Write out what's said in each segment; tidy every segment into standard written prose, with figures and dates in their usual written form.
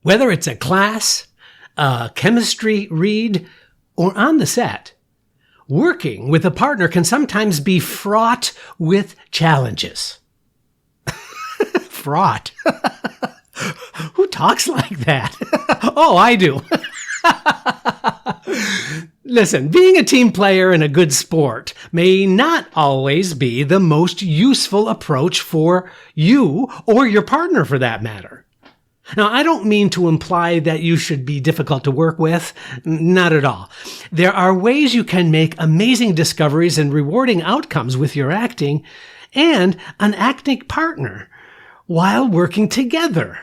Whether it's a class, a chemistry read, or on the set, working with a partner can sometimes be fraught with challenges. Fraught. Who talks like that? Oh, I do. Listen, being a team player in a good sport may not always be the most useful approach for you or your partner for that matter. Now, I don't mean to imply that you should be difficult to work with. Not at all. There are ways you can make amazing discoveries and rewarding outcomes with your acting and an acting partner while working together.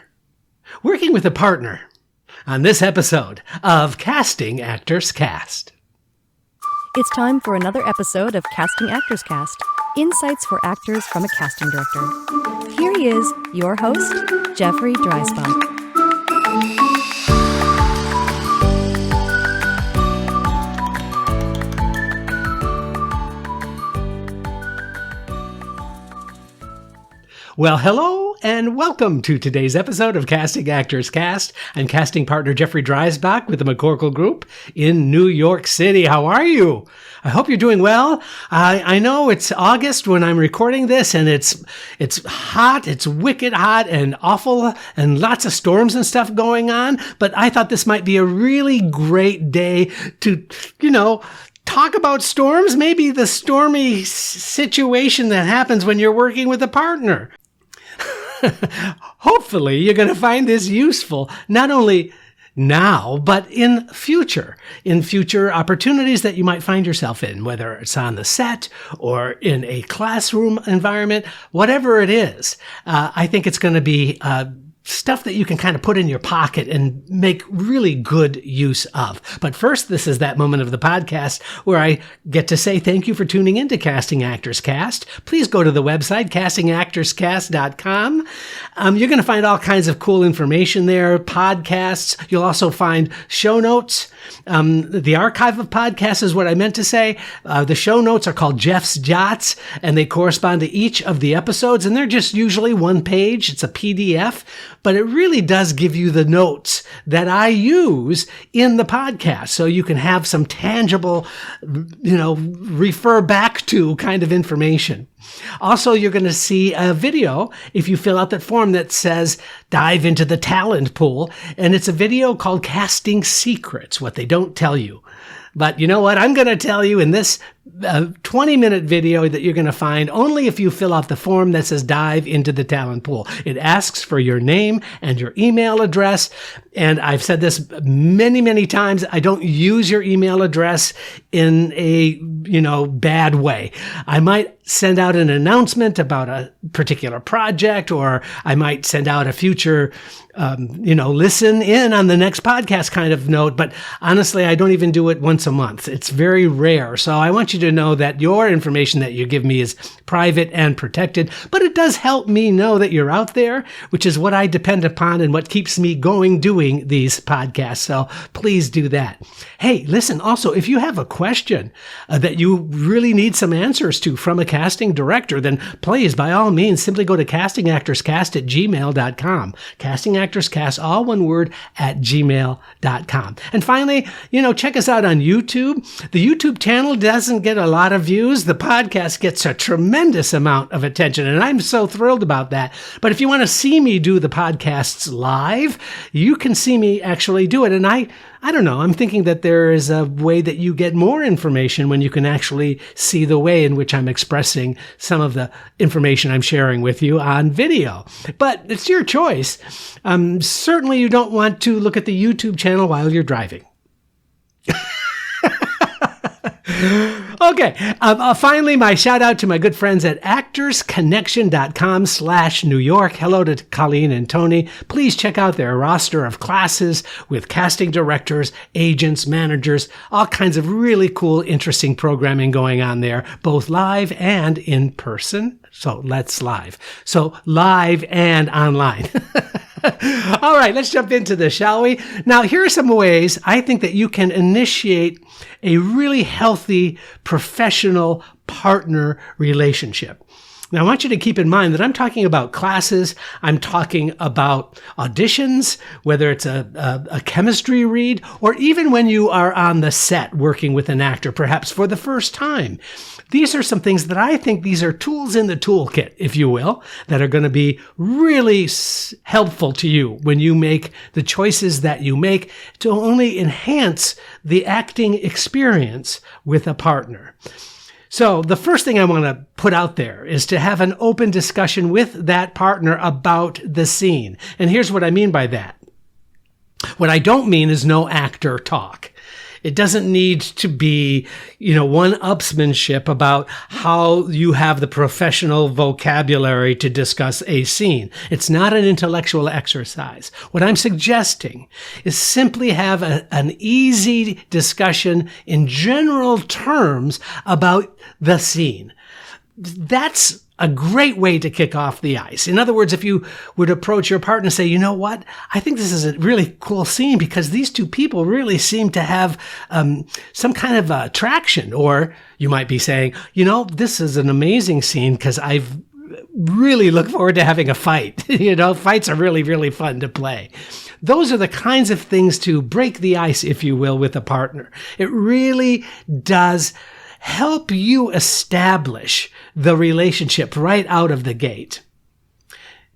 Working with a partner on this episode of Casting Actors Cast. It's time for another episode of Casting Actors Cast, insights for actors from a casting director. Here he is, your host, Jeffrey Dreisbach. Well, hello and welcome to today's episode of Casting Actors Cast. I'm casting partner Jeffrey Dreisbach with the McCorkle Group in New York City. How are you? I hope you're doing well. I know it's August when I'm recording this, and it's hot, it's wicked hot and awful, and lots of storms and stuff going on. But I thought this might be a really great day to, talk about storms, maybe the stormy situation that happens when you're working with a partner. Hopefully, you're going to find this useful, not only now, but in future opportunities that you might find yourself in, whether it's on the set or in a classroom environment, whatever it is. I think it's going to be stuff that you can kind of put in your pocket and make really good use of. But first, this is that moment of the podcast where I get to say thank you for tuning in to Casting Actors Cast. Please go to the website, castingactorscast.com. You're going to find all kinds of cool information there, podcasts. You'll also find show notes. The archive of podcasts is what I meant to say. The show notes are called Jeff's Jots, and they correspond to each of the episodes, and they're just usually one page. It's a PDF, but it really does give you the notes that I use in the podcast, so you can have some tangible, refer back to kind of information. Also, you're going to see a video if you fill out that form that says dive into the talent pool. And it's a video called Casting Secrets, what they don't tell you. But you know what? I'm going to tell you in this 20-minute video that you're going to find only if you fill out the form that says dive into the talent pool. It asks for your name and your email address. And I've said this many, many times. I don't use your email address in a, bad way. I might send out an announcement about a particular project, or I might send out a future, listen in on the next podcast kind of note. But honestly, I don't even do it once a month. It's very rare. So I want you to know that your information that you give me is private and protected, but it does help me know that you're out there, which is what I depend upon and what keeps me going doing these podcasts. So please do that. Hey, listen, also, if you have a question that you really need some answers to from a casting director, then please, by all means, simply go to castingactorscast@gmail.com. Castingactorscast, all one word, @gmail.com. And finally, check us out on YouTube. The YouTube channel doesn't get a lot of views. The podcast gets a tremendous amount of attention, and I'm so thrilled about that. But if you want to see me do the podcasts live, you can see me actually do it. And I don't know, I'm thinking that there is a way that you get more information when you can actually see the way in which I'm expressing some of the information I'm sharing with you on video. But it's your choice. Certainly you don't want to look at the YouTube channel while you're driving. Okay. Finally, my shout out to my good friends at actorsconnection.com/New York. Hello to Colleen and Tony. Please check out their roster of classes with casting directors, agents, managers, all kinds of really cool, interesting programming going on there, both live and in person. So let's live. So live and online. All right, let's jump into this, shall we? Now, here are some ways I think that you can initiate a really healthy professional partner relationship. Now, I want you to keep in mind that I'm talking about classes, I'm talking about auditions, whether it's a chemistry read, or even when you are on the set working with an actor, perhaps for the first time. These are some things that I think these are tools in the toolkit, if you will, that are going to be really helpful to you when you make the choices that you make to only enhance the acting experience with a partner. So the first thing I want to put out there is to have an open discussion with that partner about the scene. And here's what I mean by that. What I don't mean is no actor talk. It doesn't need to be, one-upsmanship about how you have the professional vocabulary to discuss a scene. It's not an intellectual exercise. What I'm suggesting is simply have an easy discussion in general terms about the scene. That's a great way to kick off the ice. In other words, if you would approach your partner and say, you know what, I think this is a really cool scene because these two people really seem to have some kind of attraction. Or you might be saying, this is an amazing scene because I've really look forward to having a fight. Fights are really, really fun to play. Those are the kinds of things to break the ice, if you will, with a partner. It really does help you establish the relationship right out of the gate.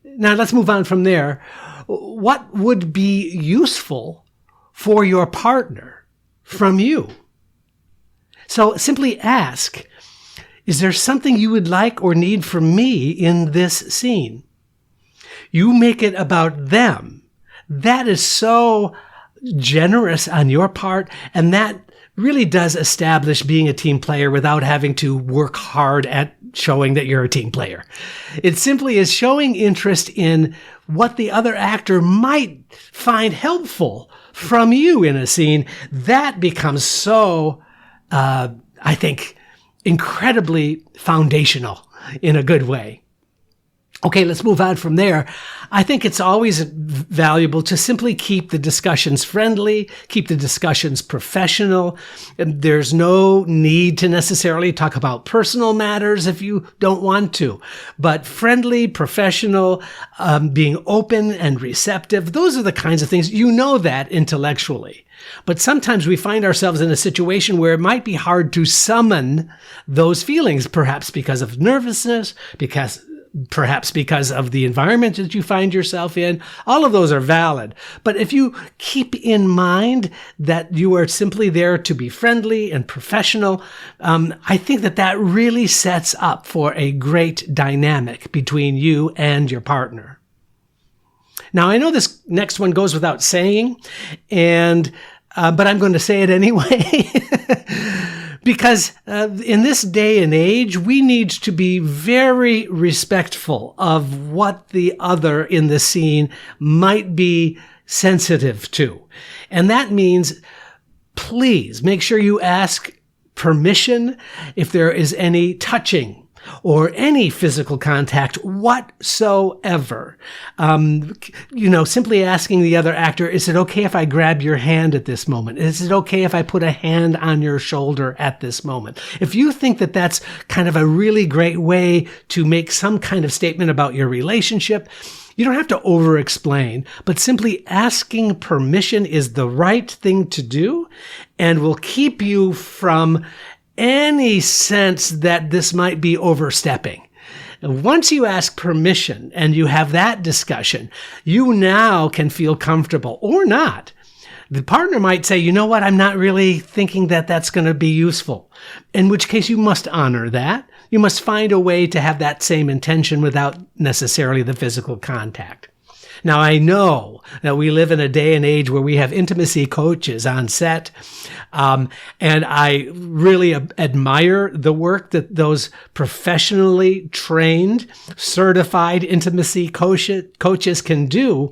Now let's move on from there. What would be useful for your partner from you? So simply ask, is there something you would like or need from me in this scene? You make it about them. That is so generous on your part, and that really does establish being a team player without having to work hard at showing that you're a team player. It simply is showing interest in what the other actor might find helpful from you in a scene. That becomes so, I think, incredibly foundational in a good way. Okay, let's move on from there. I think it's always valuable to simply keep the discussions friendly, keep the discussions professional. And there's no need to necessarily talk about personal matters if you don't want to. But friendly, professional, being open and receptive, those are the kinds of things, that intellectually. But sometimes we find ourselves in a situation where it might be hard to summon those feelings, perhaps because of nervousness, perhaps because of the environment that you find yourself in. All of those are valid. But if you keep in mind that you are simply there to be friendly and professional, I think that really sets up for a great dynamic between you and your partner. Now, I know this next one goes without saying, but I'm going to say it anyway. Because in this day and age, we need to be very respectful of what the other in the scene might be sensitive to. And that means, please make sure you ask permission if there is any touching or any physical contact whatsoever. Simply asking the other actor, is it okay if I grab your hand at this moment? Is it okay if I put a hand on your shoulder at this moment? If you think that that's kind of a really great way to make some kind of statement about your relationship, you don't have to over-explain, but simply asking permission is the right thing to do and will keep you from any sense that this might be overstepping. Once you ask permission and you have that discussion, you now can feel comfortable or not. The partner might say, you know what, I'm not really thinking that that's going to be useful, in which case you must honor that. You must find a way to have that same intention without necessarily the physical contact. Now, I know that we live in a day and age where we have intimacy coaches on set, and I really admire the work that those professionally trained, certified intimacy coaches can do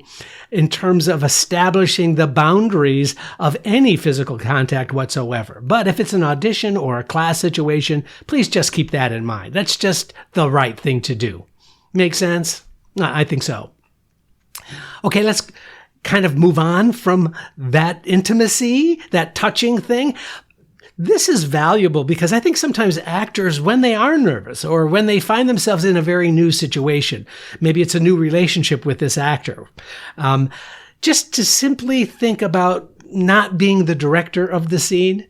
in terms of establishing the boundaries of any physical contact whatsoever. But if it's an audition or a class situation, please just keep that in mind. That's just the right thing to do. Make sense? I think so. Okay, let's kind of move on from that intimacy, that touching thing. This is valuable because I think sometimes actors, when they are nervous or when they find themselves in a very new situation, maybe it's a new relationship with this actor, just to simply think about not being the director of the scene.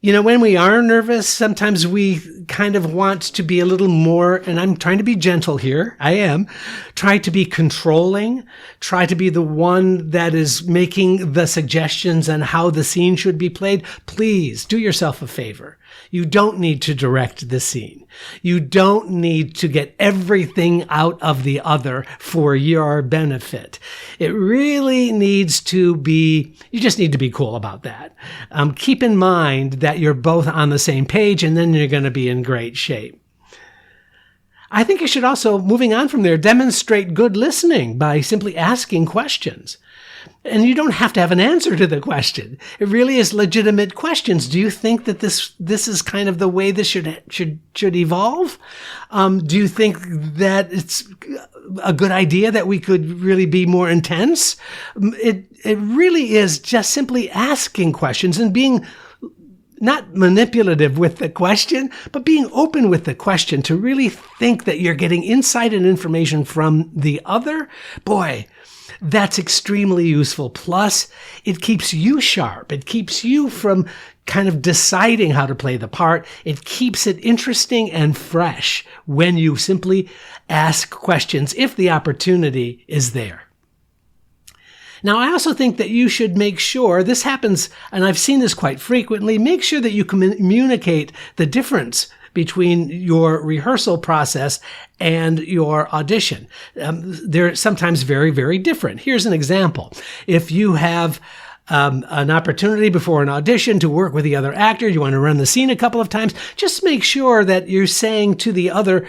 You know, when we are nervous, sometimes we kind of want to be a little more, and I'm trying to be gentle here, I am, try to be controlling, try to be the one that is making the suggestions on how the scene should be played. Please do yourself a favor. You don't need to direct the scene. You don't need to get everything out of the other for your benefit. It really needs to be, you just need to be cool about that. Keep in mind that you're both on the same page, and then you're going to be in great shape. I think you should also, moving on from there, demonstrate good listening by simply asking questions. And you don't have to have an answer to the question. It really is legitimate questions. Do you think that this is kind of the way this should evolve? Do you think that it's a good idea that we could really be more intense? It really is just simply asking questions and being not manipulative with the question, but being open with the question to really think that you're getting insight and information from the other. Boy, that's extremely useful. Plus, it keeps you sharp. It keeps you from kind of deciding how to play the part. It keeps it interesting and fresh when you simply ask questions if the opportunity is there. Now, I also think that you should make sure, this happens, and I've seen this quite frequently, make sure that you communicate the difference between your rehearsal process and your audition. They're sometimes very, very different. Here's an example. If you have an opportunity before an audition to work with the other actor, you want to run the scene a couple of times, just make sure that you're saying to the other,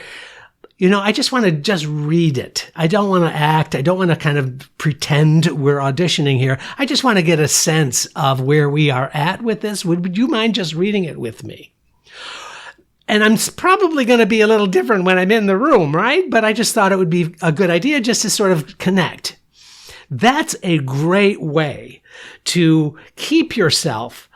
you know, I just want to just read it. I don't want to act. I don't want to kind of pretend we're auditioning here. I just want to get a sense of where we are at with this. Would you mind just reading it with me? And I'm probably going to be a little different when I'm in the room, right? But I just thought it would be a good idea just to sort of connect. That's a great way to keep yourself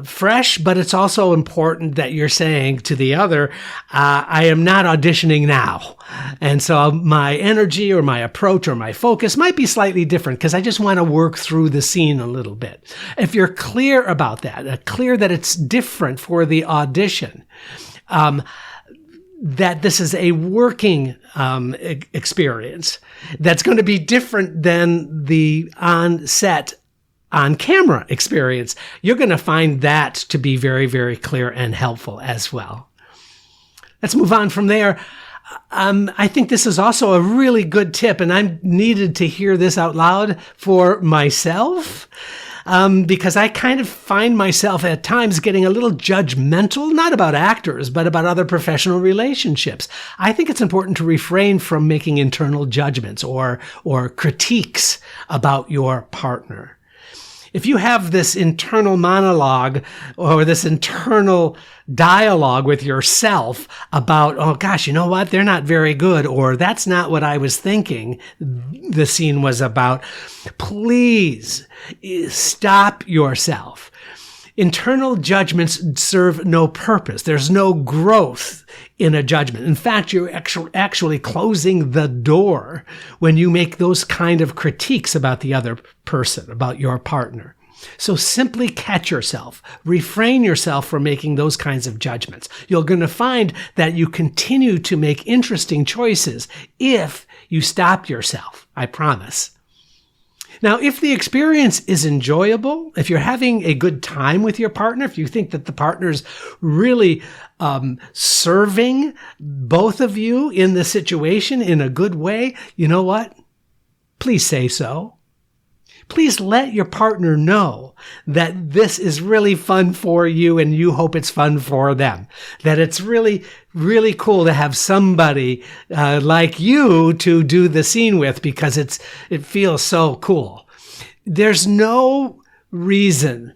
fresh, but it's also important that you're saying to the other, I am not auditioning now. And so my energy or my approach or my focus might be slightly different because I just want to work through the scene a little bit. If you're clear about that, clear that it's different for the audition, that this is a working experience that's going to be different than the on-set on-camera experience, you're going to find that to be very, very clear and helpful as well. Let's move on from there. I think this is also a really good tip, and I needed to hear this out loud for myself because I kind of find myself at times getting a little judgmental, not about actors, but about other professional relationships. I think it's important to refrain from making internal judgments or critiques about your partner. If you have this internal monologue or this internal dialogue with yourself about, oh gosh, you know what? They're not very good, or that's not what I was thinking the scene was about, please stop yourself. Internal judgments serve no purpose. There's no growth in a judgment. In fact, you're actually closing the door when you make those kind of critiques about the other person, about your partner. So simply catch yourself. Refrain yourself from making those kinds of judgments. You're going to find that you continue to make interesting choices if you stop yourself. I promise. Now, if the experience is enjoyable, if you're having a good time with your partner, if you think that the partner's really serving both of you in the situation in a good way, you know what? Please say so. Please let your partner know that this is really fun for you and you hope it's fun for them. That it's really, really cool to have somebody like you to do the scene with because it feels so cool. There's no reason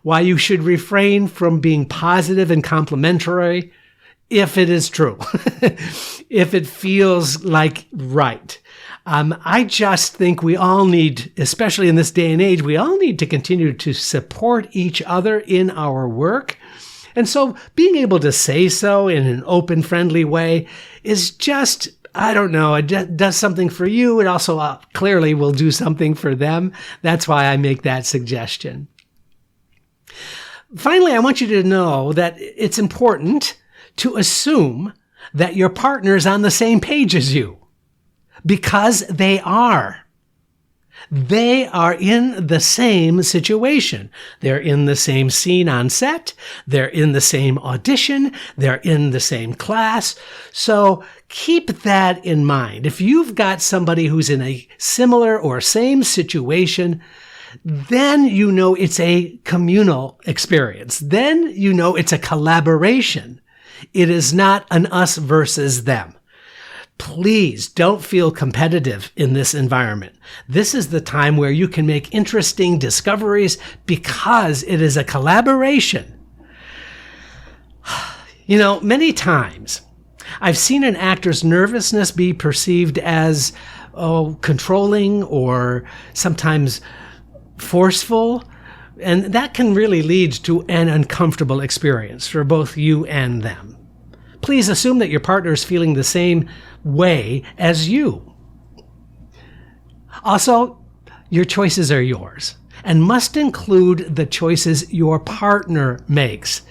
why you should refrain from being positive and complimentary if it is true, if it feels like right. I just think we all need, especially in this day and age, we all need to continue to support each other in our work. And so being able to say so in an open, friendly way is just, I don't know, it does something for you. It also clearly will do something for them. That's why I make that suggestion. Finally, I want you to know that it's important to assume that your partner is on the same page as you, because they are. They are in the same situation. They're in the same scene on set. They're in the same audition. They're in the same class. So keep that in mind. If you've got somebody who's in a similar or same situation, then you know it's a communal experience. Then you know it's a collaboration. It is not an us versus them. Please don't feel competitive in this environment. This is the time where you can make interesting discoveries because it is a collaboration. You know, many times I've seen an actor's nervousness be perceived as, controlling or sometimes forceful. And that can really lead to an uncomfortable experience for both you and them. Please assume that your partner is feeling the same way as you. Also, your choices are yours and must include the choices your partner makes.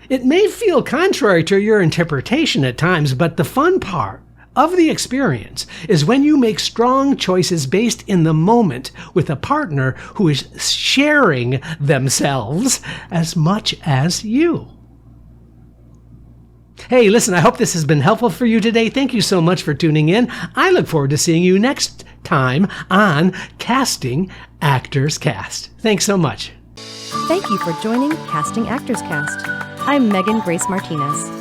It may feel contrary to your interpretation at times, but the fun part of the experience is when you make strong choices based in the moment with a partner who is sharing themselves as much as you. Hey, listen, I hope this has been helpful for you today. Thank you so much for tuning in. I look forward to seeing you next time on Casting Actors Cast. Thanks so much. Thank you for joining Casting Actors Cast. I'm Megan Grace Martinez.